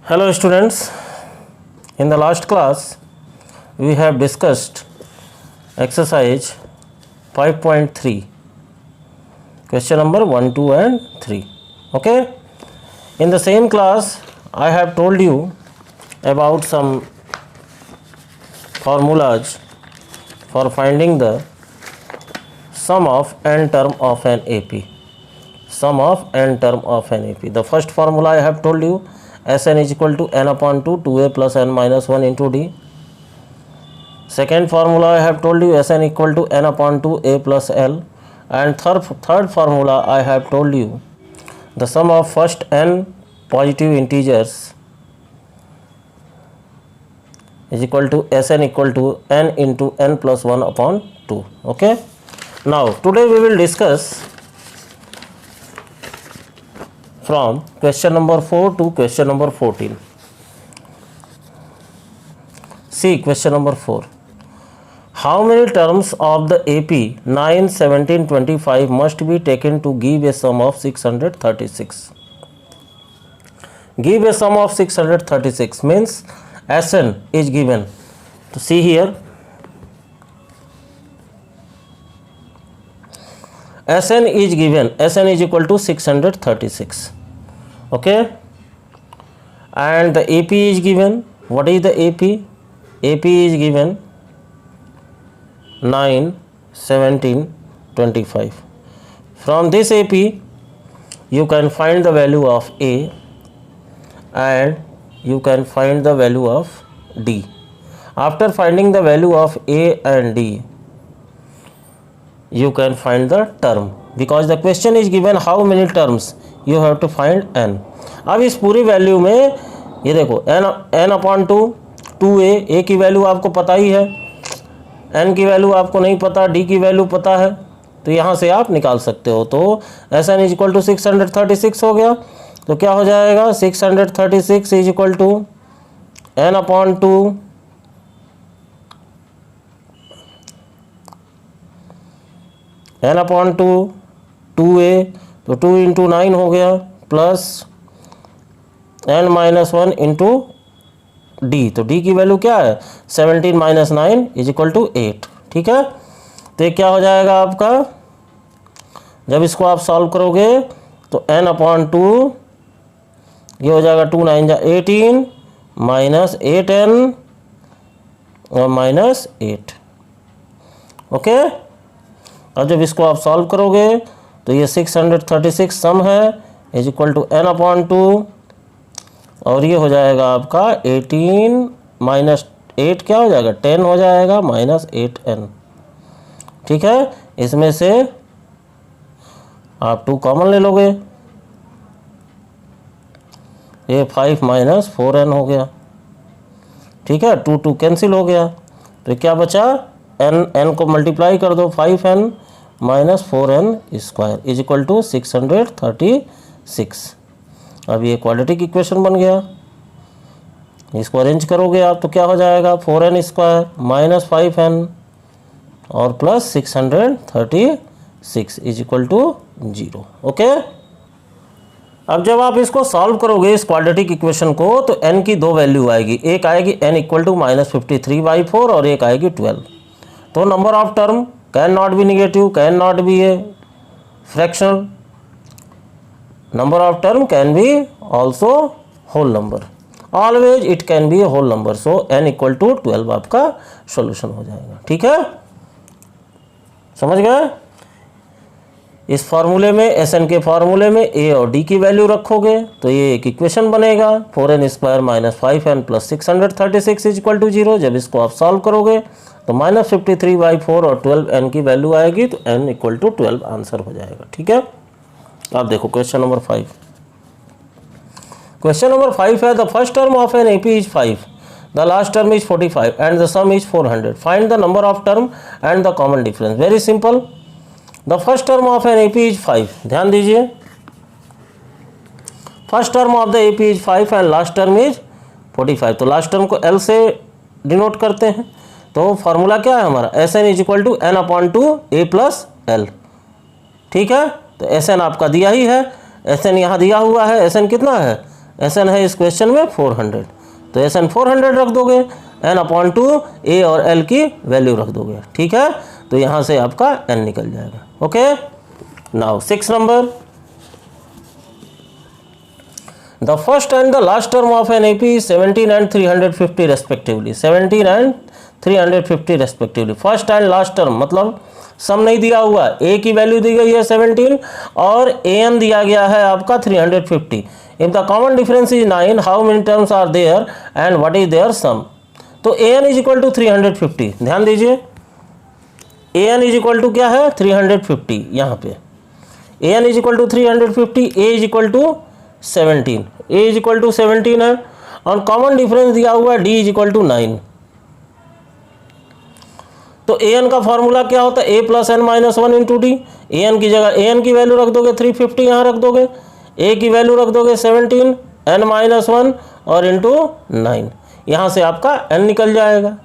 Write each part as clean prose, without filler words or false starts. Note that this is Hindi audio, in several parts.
Hello students, in the last class we have discussed exercise 5.3 question number 1, 2 and 3. Okay, in the same class I have told you about some formulas for finding the sum of n term of an AP. Sum of n term of an AP. The first formula I have told you, Sn is equal to n upon 2, 2a plus n minus 1 into d. Second formula I have told you, Sn equal to n upon 2 a plus l. And third formula I have told you, the sum of first n positive integers is equal to Sn equal to n into n plus 1 upon 2. Okay. Now today we will discuss from question number 4 to question number 14. See question number 4. How many terms of the AP 9, 17, 25 must be taken to give a sum of 636? Give a sum of 636 means Sn is given. To see here, Sn is given. Sn is equal to 636. Okay, and the AP is given. What is the AP? AP is given 9, 17, 25. From this AP you can find the value of A and you can find the value of D. After finding the value of A and D, you can find the term, because the question is given how many terms, you have to find n. अब इस पूरी वैल्यू में ये देखो n अपॉन 2a की वैल्यू आपको पता ही है, n की वैल्यू आपको नहीं पता, d की वैल्यू पता है, तो यहाँ से आप निकाल सकते हो. तो Sn इज इक्वल टू 636 हो गया. तो क्या हो जाएगा, 636 is equal to n upon 2 n upon 2a, तो 2 इंटू 9 हो गया, plus n minus 1 into D. तो डी की वैल्यू क्या है, 17 माइनस 9 इज इक्वल टू 8. ठीक है, तो ये क्या हो जाएगा आपका, जब इसको आप सॉल्व करोगे तो n अपॉन 2 ये हो जाएगा 2 9 जा 18 माइनस 8n और माइनस 8. ओके, और जब इसको आप सॉल्व करोगे तो ये 636 सम है is equal to n upon 2, और ये हो जाएगा आपका 18 माइनस 8 क्या हो जाएगा, 10 हो जाएगा माइनस 8n. ठीक है, इसमें से आप 2 कॉमन ले लोगे, ये 5 माइनस 4n हो गया. ठीक है, 2 कैंसिल हो गया, तो क्या बचा, n को मल्टीप्लाई कर दो, 5n minus 4n square is equal to 636. अब ये क्वाड्रेटिक इक्वेशन बन गया. इसको अरेंज करोगे आप तो क्या हो जाएगा, 4n स्क्वायर माइनस 5n और plus 636 is equal to 0. Okay, अब जब आप इसको सॉल्व करोगे इस क्वाड्रेटिक इक्वेशन को, तो n की 2 वैल्यू आएगी. एक आएगी n इक्वल टू माइनस 53/4 और एक आएगी 12. तो number of term can not be negative, can not be a fractional. Number of term can be also whole number. Always it can be a whole number. So n equal to 12 आपका सॉल्यूशन हो जाएगा. ठीक है, समझ गए. इस फार्मूले में, Sn के फार्मूले में a और d की वैल्यू रखोगे तो ये एक इक्वेशन बनेगा, 4n square minus 5n plus 636 is equal to 0. जब इसको आप सॉल्व करोगे तो माइनस 53/4 और 12n की वैल्यू आएगी, तो n इक्वल टू 12 आंसर हो जाएगा. ठीक है, आप देखो क्वेश्चन नंबर 5. क्वेश्चन नंबर 5 है, the first term of an AP is 5, the last term is 45 and the sum is 400. Find the number of term and the common difference. Very simple. The first term of an AP is 5. ध्यान दीजिए, first term of the AP is 5 and last term is 45. तो लास्ट टर्म को L से डिनोट करते हैं. तो फार्मूला क्या है हमारा, Sn is equal to n upon 2a plus l. ठीक है, तो Sn आपका दिया ही है, Sn यहाँ दिया हुआ है. Sn कितना है, Sn है इस क्वेश्चन में 400, तो Sn 400 रख दोगे, n/2 A और L की वैल्यू रख दोगे, ठीक है। तो यहाँ से आपका n निकल जाएगा। Okay, now 6 number, the first and the last term of an AP is 17 and 350 respectively, 17 and 350 respectively. First and last term मतलब सम नहीं दिया हुआ, A की वैल्यू दी गई है 17 और An दिया गया है आपका 350। If the common difference is 9, how many terms are there and what is their sum. तो An इज इक्वल टू 350, ध्यान दीजिए An इज इक्वल टू क्या है 350, यहाँ पे An is equal to 350, A is equal to 17, A is equal to 17 है, और कॉमन डिफरेंस दिया हुआ है D इज इक्वल टू 9। तो An का फॉर्मूला क्या होता है, A plus n minus 1 into D. An की जगह An की वैल्यू रख दोगे 350, यहाँ रख दोगे, A की वैल्यू रख दोगे 17, n माइनस 1 और इंटू 9, यहाँ से आपका n निकल जाएगा,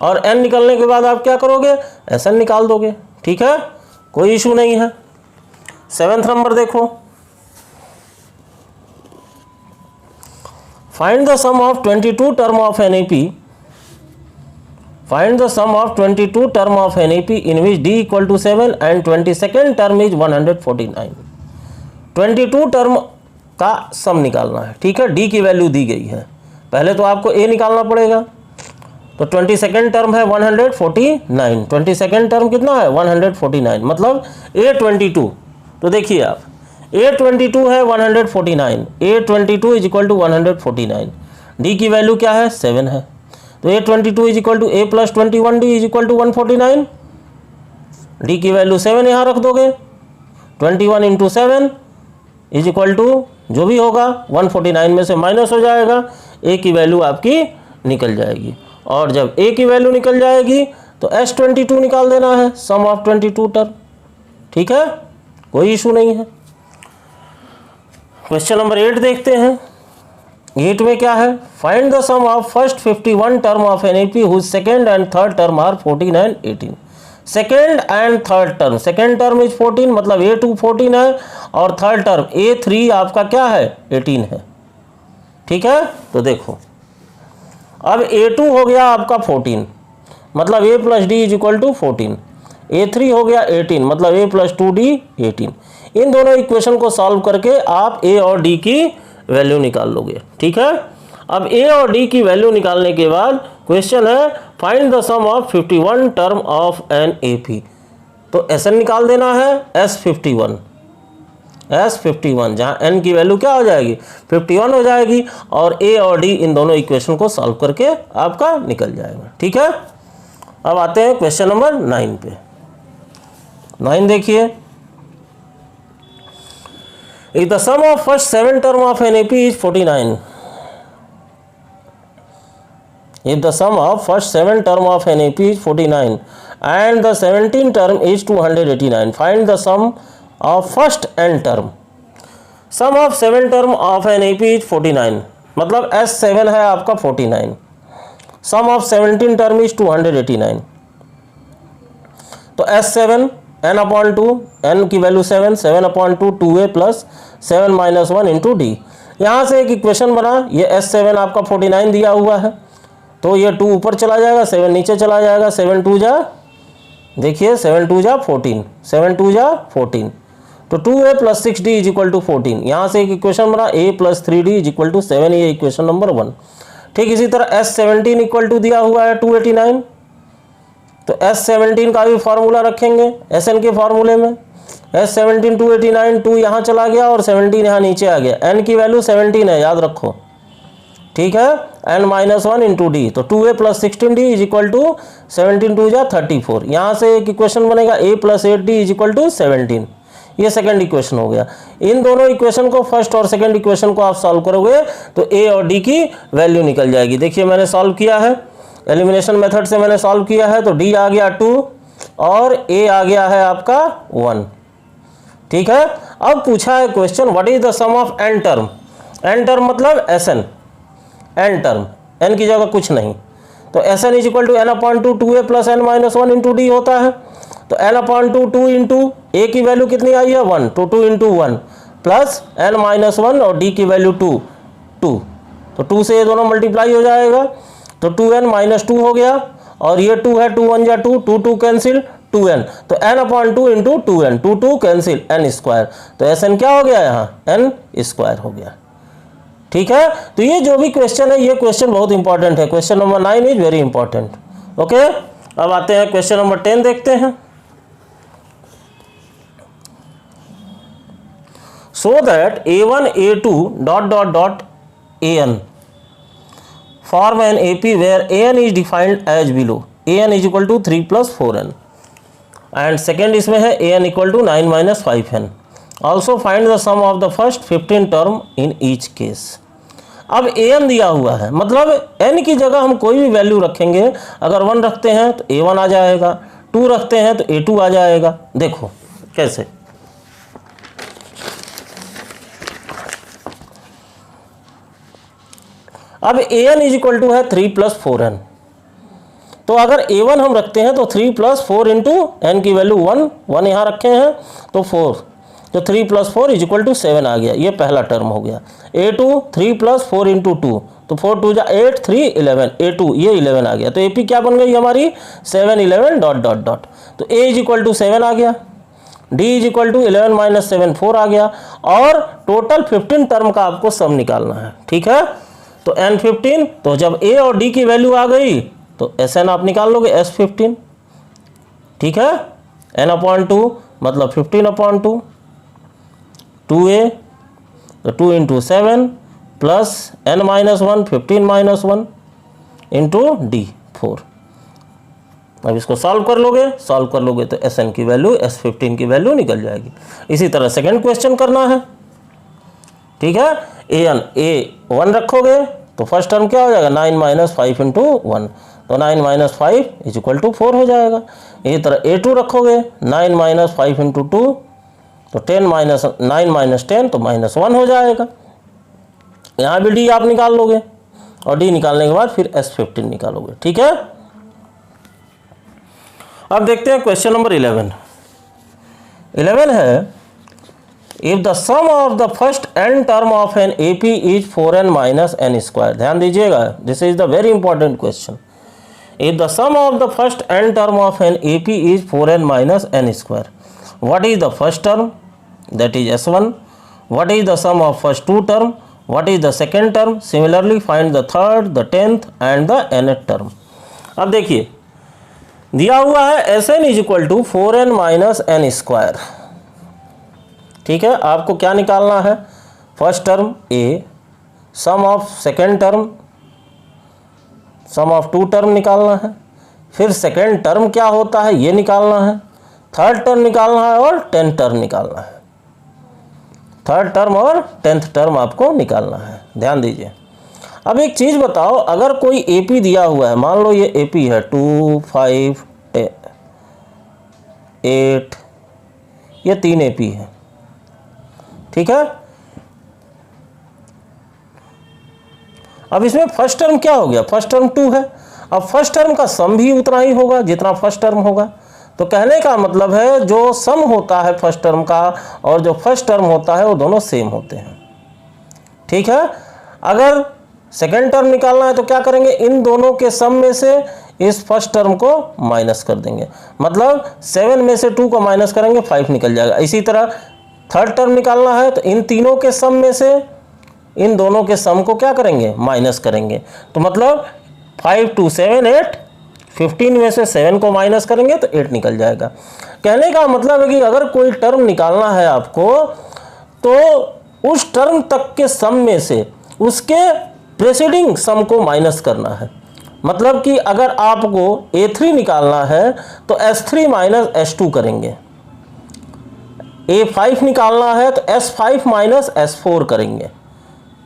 और n निकलने के बाद आप क्या करोगे, Sn निकाल दोगे, ठीक है, कोई इशू नहीं है। 7th नंबर देखो, find the sum of 22 term of an AP, find the sum of 22 term of an AP in which D equal to 7 and 22nd term is 149। 22 term का सम निकालना है, ठीक है, D की वैल्यू दी गई है, पहले तो आपको A निकालना पड़ेगा, तो 22nd टर्म है 149, 22nd टर्म कितना है 149, मतलब A22, तो देखिए आप A22 है 149, A22 is equal to 149, D की वैल्यू क्या है 7 है, तो A22 is equal to A plus 21D is equal to 149, D की वैल्यू 7 यहाँ रख दोगे, 21 इंटू 7 इज इक्वल टू जो भी होगा 149 में से माइनस हो जाएगा, A की वैल्यू आपकी निकल जाएगी, और जब A की वैल्यू निकल जाएगी तो S22 निकाल देना है, सम ऑफ 22 टर्म, ठीक है, कोई इशू नहीं है। क्वेश्चन नंबर 8 देखते हैं। 8 में क्या है, find the sum of first 51 term of an AP whose second and third term are 14 and 18। Second and third term, second term is 14 मतलब A2 14 है, और थर्ड टर्म A3 आपका क्या है 18 है, ठीक है। तो देखो अब A2 हो गया आपका 14 मतलब A plus D is equal to 14, A3 हो गया 18 मतलब A प्लस 2D 18। इन दोनों इक्वेशन को सॉल्व करके आप A और D की वैल्यू निकाल लोगे, ठीक है। अब A और D की वैल्यू निकालने के बाद क्वेश्चन है find the sum of 51 term of an AP, तो Sn निकाल देना है S51, जहाँ n की वैल्यू क्या हो जाएगी 51 हो जाएगी, और A और D इन दोनों इक्वेशन को सॉल्व करके आपका निकल जाएगा, ठीक है। अब आते हैं क्वेश्चन नंबर 9 पे। 9 देखिए, if the sum of first 7 term of an AP is 49, if the sum of first 7 term of an AP is 49 and the 17th term is 289, find the sum of first n term। sum of 7 term of an AP is 49 मतलब S7 है आपका 49, sum of 17 term is 289, तो S7 n/2, n की value 7, 7/2 2A plus 7 minus 1 into D. यहाँ से एक इक्वेशन बना, ये S7 आपका 49 दिया हुआ है, तो ये 2 ऊपर चला जाएगा, 7 नीचे चला जाएगा, 7 2 जा, देखिए 7 2 जा 14, 7 2 जा 14, तो 2A plus 6D is equal to 14। यहाँ से एक इक्वेशन बना A plus 3D is equal to 7, ये इक्वेशन नंबर 1। ठीक इसी तरह S17 इक्वल टू दिया हुआ है 289, तो S17 का भी फार्मूला रखेंगे Sn के फार्मूले में, S17 289, 2 यहाँ चला गया और 17 यहाँ नीचे आ गया, n की वैल्यू 17 है याद रखो, ठीक है, n माइनस 1 इंटू डी, तो 2A plus 16D is equal to 17 2 जा 34। यहाँ से एक इक्वेशन बनेगा A plus 8D is equal to 17, ये सेकंड इक्वेशन हो गया। इन दोनों इक्वेशन को, फर्स्ट और सेकंड इक्वेशन को आप सॉल्व करोगे तो A और D की वैल्यू निकल जाएगी। देखिए मैंने सॉल्व किया है, एलिमिनेशन मेथड से मैंने सॉल्व किया है, तो D आ गया 2 और A आ गया है आपका 1, ठीक है। अब पूछा है question what is the sum of n term, n term मतलब Sn, n टर्म, n की जगह कुछ नहीं, तो Sn is equal to n/2 2A plus n minus 1 into D होता है, तो n/2 2 इंटू A की वैल्यू कितनी आई है 1, तो 2 इंटू 1 प्लस n माइनस 1 और D की वैल्यू 2, 2, तो 2 से ये दोनों मल्टीप्लाई हो जाएगा, तो 2n माइनस 2 हो गया, और ये 2 है, 2 1 जा 2, 2 2 कैंसिल, 2n, तो n/2 into 2n, 2 2 cancel, n square, तो Sn क्या हो गया यहाँ, n स्क्वायर हो गया। ठीक है, तो ये जो भी क्वेश्चन है, ये क्वेश्चन बहुत इंपॉर्टेंट है। Question number 9 is very important. Okay, अब आते हैं क्वेश्चन नंबर 10 देखते हैं। So that A1 A2 dot dot dot AN form an AP where AN is defined as below, AN is equal to 3 plus 4n, and second इसमें है AN equal to 9 minus 5n. Also find the sum of the first 15 term in each case. अब AN दिया हुआ है, मतलब n की जगह हम कोई भी वैल्यू रखेंगे, अगर 1 रखते हैं तो A1 आ जाएगा, 2 रखते हैं तो A2 आ जाएगा। देखो कैसे, अब AN इज इक्वल टू है 3 प्लस 4n, तो अगर A1 हम रखते हैं तो 3 प्लस 4 इंटू n की वैल्यू 1 यहाँ रखे हैं तो 4, तो 3 प्लस 4 इज इक्वल टू 7 आ गया, ये पहला टर्म हो गया। A2 3 प्लस 4 इंटू 2, तो 4 2 जा 8, 3 11, A2 ये 11 आ गया, तो AP क्या बन गई हमारी 7 11 डॉट डॉट डॉट, तो A इज इक्वल टू 7 आ गया, D is equal to 11 minus 7 4 आ गया, और टोटल 15 टर्म का आपको सम निकालना है। ठीक है, तो n15, तो जब A और D की वैल्यू आ गई तो Sn आप निकाल लोगे S15। ठीक है, n/2 मतलब 15/2, 2A, तो 2 into 7 plus n-1 15 minus 1 into D 4। अब इसको सॉल्व कर लोगे तो Sn की वैल्यू S15 की वैल्यू निकल जाएगी। इसी तरह सेकंड क्वेश्चन करना है। ठीक है, A1 रखोगे तो फर्स्ट टर्म क्या हो जाएगा 9 माइनस 5 इंटू 1, तो 9 माइनस 5 इज इक्वल टू 4 हो जाएगा। इसी तरह A2 रखोगे 9 माइनस 5 इंटू 2, तो 10 माइनस 9 माइनस 10 तो माइनस 1 हो जाएगा। यहाँ भी D आप निकाल लोगे, और D निकालने के बाद फिर S15 निकालोगे। ठीक है, अब देखते हैं क्वेश्चन नंबर 11 है, if the sum of the first n term of an AP is 4n minus n square. ध्यान दीजिएगा, this is the very important question. If the sum of the first n term of an AP is 4n minus n square, what is the first term, that is S1, what is the sum of first 2 term, what is the second term, similarly find the third, the 10th and the nth term. अब देखिए दिया हुआ है Sn is equal to 4n minus n square. ठीक है, आपको क्या निकालना है, first term A, sum of second term, sum of 2 term निकालना है, फिर सेकेंड टर्म क्या होता है ये निकालना है, थर्ड टर्म निकालना है, और 10th टर्म निकालना है। थर्ड टर्म और 10th टर्म आपको निकालना है। ध्यान दीजिए, अब एक चीज़ बताओ, अगर कोई AP दिया हुआ है, मान लो ये AP है 2 5 8, ये 3 AP है। ठीक है, अब इसमें फर्स्ट टर्म क्या हो गया, फर्स्ट टर्म 2 है, अब फर्स्ट टर्म का सम भी उतना ही होगा जितना फर्स्ट टर्म होगा, तो कहने का मतलब है जो सम होता है फर्स्ट टर्म का और जो फर्स्ट टर्म होता है वो दोनों सेम होते हैं। ठीक है, अगर सेकेंड टर्म निकालना है तो क्या करेंगे, इन दोनों के सम में से इस फर्स्ट टर्म को माइनस कर देंगे, मतलब 7 में से 2 को माइनस करेंगे 5 निकल जाएगा। इसी तरह थर्ड टर्म निकालना है तो इन तीनों के सम में से इन दोनों के सम को क्या करेंगे, माइनस करेंगे, तो मतलब 5 2 7 8, 15 में से 7 को माइनस करेंगे तो 8 निकल जाएगा। कहने का मतलब है कि अगर कोई टर्म निकालना है आपको तो उस टर्म तक के सम में से उसके प्रेसीडिंग सम को माइनस करना है। मतलब कि अगर आपको A3 निकालना है तो S3 माइनस S2 करेंगे, A5 निकालना है तो S5 माइनस S4 करेंगे।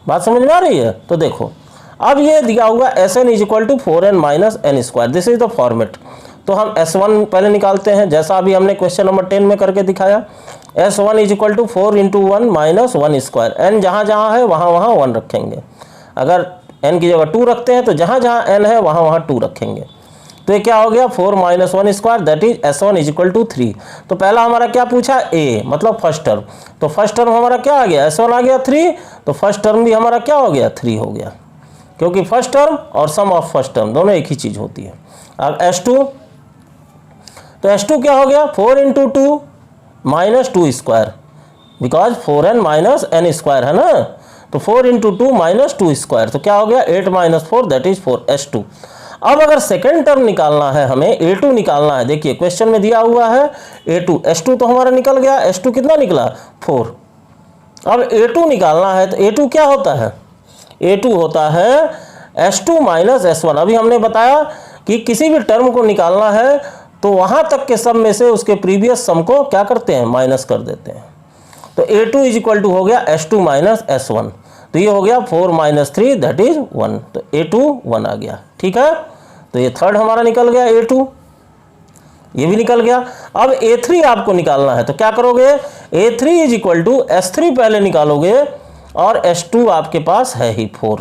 बात समझ में आ रही है? तो देखो अब ये दिया हुआ Sn is equal to 4n minus n square, this is the format. तो हम S1 पहले निकालते हैं, जैसा अभी हमने क्वेश्चन नंबर 10 में करके दिखाया। S1 is equal to 4 into 1 minus 1 square, n जहाँ जहाँ है वहाँ वहाँ 1 रखेंगे। अगर n की जगह 2 रखते हैं तो जहाँ जहाँ n है वहाँ वहाँ 2 रखेंगे। तो ये क्या हो गया 4 - 1 स्क्वायर दैट इज S1 = 3। तो पहला हमारा क्या पूछा A मतलब फर्स्ट टर्म, तो फर्स्ट टर्म हमारा क्या आ गया S1 आ गया 3, तो फर्स्ट टर्म भी हमारा क्या हो गया 3 हो गया, क्योंकि फर्स्ट टर्म और सम ऑफ फर्स्ट टर्म दोनों एक ही चीज़ होती है। अब S2, तो S2 क्या हो गया 4 × 2 - 2 square, because 4n - n square है ना, तो 4 × 2 - 2 स्क्वायर, तो क्या हो गया 8 - 4 दैट इज 4 S2। अब अगर सेकेंड टर्म निकालना है हमें A2 निकालना है, देखिए क्वेश्चन में दिया हुआ है A2, S2 तो हमारा निकल गया, S2 कितना निकला 4। अब A2 निकालना है तो A2 क्या होता है, A2 होता है S2 - S1। अभी हमने बताया कि किसी भी टर्म को निकालना है तो वहां तक के सम में से उसके प्रीवियस सम को क्या करते हैं माइनस कर देते हैं। तो A2 = हो गया S2 - S1, तो ये हो गया 4 - 3 दैट इज 1, तो A2 1 आ गया। ठीक है, तो ये थर्ड हमारा निकल गया A2, ये भी निकल गया। अब A3 आपको निकालना है तो क्या करोगे, A3 = S3 पहले निकालोगे और S2 आपके पास है ही 4,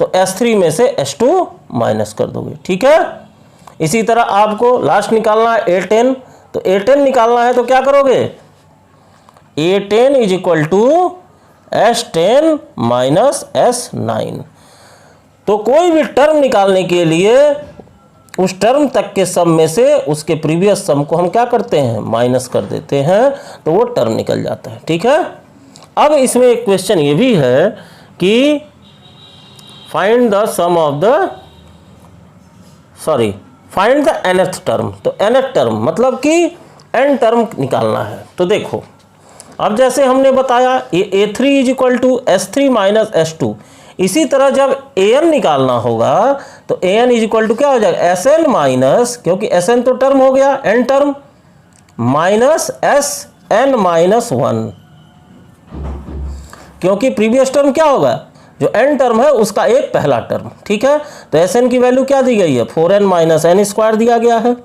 तो S3 में से S2 माइनस कर दोगे। ठीक है, इसी तरह आपको लास्ट निकालना है A10, तो A10 निकालना है तो क्या करोगे, A10 = S10 - S9। तो कोई भी टर्म निकालने के लिए उस टर्म तक के सम में से उसके प्रीवियस सम को हम क्या करते हैं माइनस कर देते हैं, तो वो टर्म निकल जाता है। ठीक है, अब इसमें एक क्वेश्चन ये भी है कि find the sum of the find the nth term, तो nth टर्म मतलब कि n टर्म निकालना है। तो देखो अब जैसे हमने बताया ये A3 = S3 - S2, इसी तरह जब an निकालना होगा तो an = क्या हो जाएगा Sn माइनस, क्योंकि Sn तो टर्म हो गया n टर्म, माइनस Sn - 1, क्योंकि प्रीवियस टर्म क्या होगा जो n टर्म है उसका एक पहला टर्म। ठीक है, तो Sn की वैल्यू क्या दी गई है 4n - n स्क्वायर दिया गया है।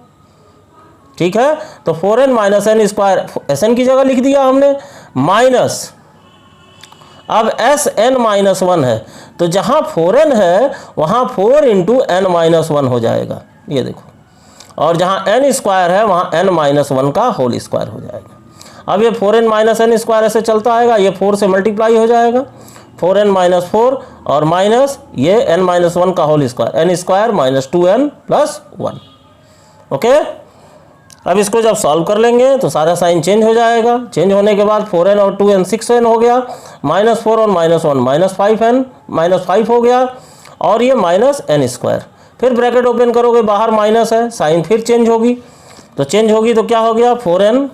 ठीक है, तो 4n - n स्क्वायर Sn की जगह लिख दिया हमने, माइनस अब Sn - 1 है, तो जहां 4n है वहां 4 × n - 1 हो जाएगा, ये देखो, और जहां n स्क्वायर है वहां n - 1 का होल स्क्वायर हो जाएगा। अब ये 4n - n स्क्वायर ऐसे चलता आएगा, ये 4 से मल्टीप्लाई हो जाएगा, 4n - 4 और माइनस ये n - 1 का whole square, n square - 2n + 1। Okay, अब इसको जब सॉल्व कर लेंगे तो सारा साइन चेंज हो जाएगा, चेंज होने के बाद 4n और 2n 6n हो गया, -4 और -1 -5n -5 हो गया, और ये -n स्क्वायर, फिर ब्रैकेट ओपन करोगे बाहर माइनस है, साइन फिर चेंज होगी, तो चेंज होगी तो क्या हो गया 4n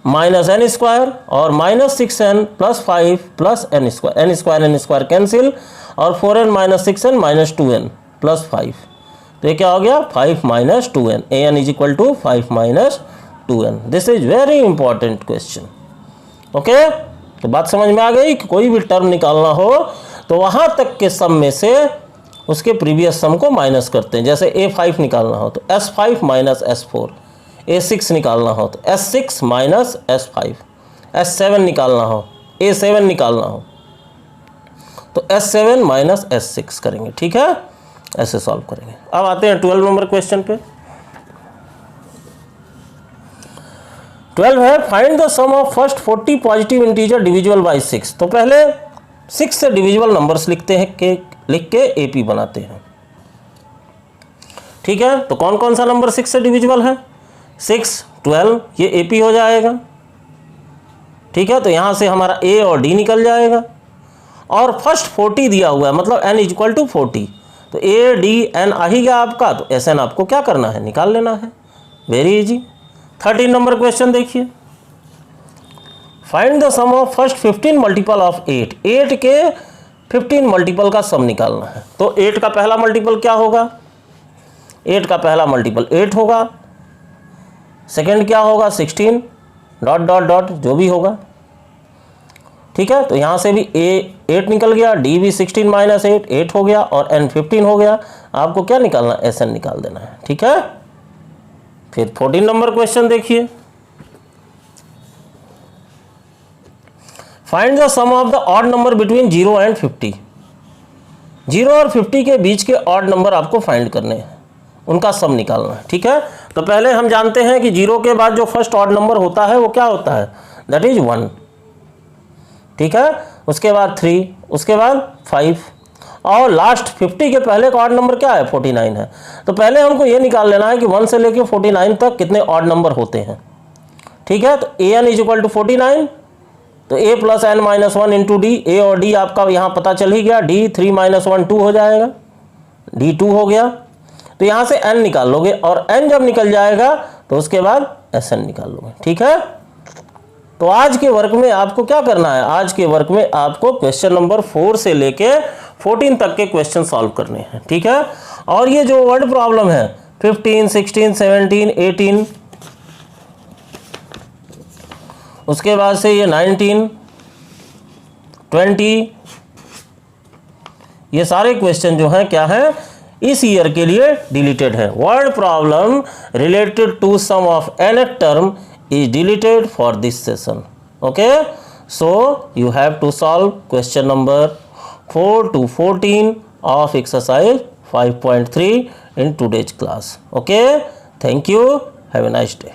- n स्क्वायर और -6n + 5 + n स्क्वायर कैंसिल, और 4n - 6n - 2n + 5, तो ये क्या हो गया 5 - 2n, an = 5 - 2n। This is very important question. Okay, तो बात समझ में आ गई कि कोई भी टर्म निकालना हो तो वहां तक के सम में से उसके प्रीवियस सम को माइनस करते हैं। जैसे A5 निकालना हो तो S5 - S4, A6 निकालना हो तो S6 - S5, S7 निकालना हो, A7 निकालना हो तो S7 - S6 करेंगे। ठीक है, ऐसे सॉल्व करेंगे। अब आते हैं 12 नंबर क्वेश्चन पे। 12 है find the sum of first 40 positive integer divisible by 6। तो पहले 6 से डिविजिबल नंबर्स लिखते हैं, लिख के AP बनाते हैं। ठीक है, तो कौन कौन सा नंबर 6 से डिविजिबल है, 6 12, ये AP हो जाएगा। ठीक है, तो यहां से हमारा A और D निकल जाएगा, और फर्स्ट 40 दिया हुआ है मतलब n = 40, तो A D N आ ही गया आपका, तो Sn आपको क्या करना है निकाल लेना है, वेरी इजी। 13 नंबर क्वेश्चन देखिए, find the sum of first 15 multiple of 8। 8 के 15 मल्टीपल का सम निकालना है। तो 8 का पहला मल्टीपल क्या होगा, 8 का पहला मल्टीपल 8 होगा, सेकंड क्या होगा 16 ... जो भी होगा। ठीक है, तो यहां से भी A 8 निकल गया, D भी 16 - 8 हो गया, और N 15 हो गया। आपको क्या निकालना है, Sn निकाल देना है। ठीक है, फिर 14 नंबर क्वेश्चन देखिए, find the sum of the odd number between 0 and 50। 0 और 50 के बीच के ऑड नंबर आपको फाइंड करने हैं, उनका सम निकालना है। ठीक है, तो पहले हम जानते हैं कि 0 के बाद जो फर्स्ट ऑड नंबर होता है वो क्या होता है, दैट इज 1। ठीक है, उसके बाद 3, उसके बाद 5 और लास्ट 50 के पहले का ऑड नंबर क्या है, 49 है। तो पहले हमको ये निकाल लेना है कि 1 से लेके 49 तक कितने ऑड नंबर होते हैं। ठीक है, तो an इज इक्वल टू 49, तो a plus n minus 1 into D, A और डी आपका यहाँ पता चल ही गया, d 3 माइनस 1 2 हो जाएगा, d 2 हो गया। तो यहाँ से n निकाल लोगे और n जब निकल जाएगा तो उसके बाद sn निकाल लोगे। ठीक है, तो आज के वर्क में आपको क्या करना है, आज के वर्क में आपको क्वेश्चन नंबर 4 से लेके 14 तक के क्वेश्चन सॉल्व करने हैं। ठीक है, और ये जो वर्ड प्रॉब्लम है 15, 16, 17, 18, उसके बाद से ये 19, 20, ये सारे क्वेश्चन जो हैं क्या है, इस ईयर के लिए डिलीटेड है। Word problem related to sum of n term is deleted for this session. Okay, so you have to solve question number 4 to 14 of exercise 5.3 in today's class. Okay, thank you, have a nice day.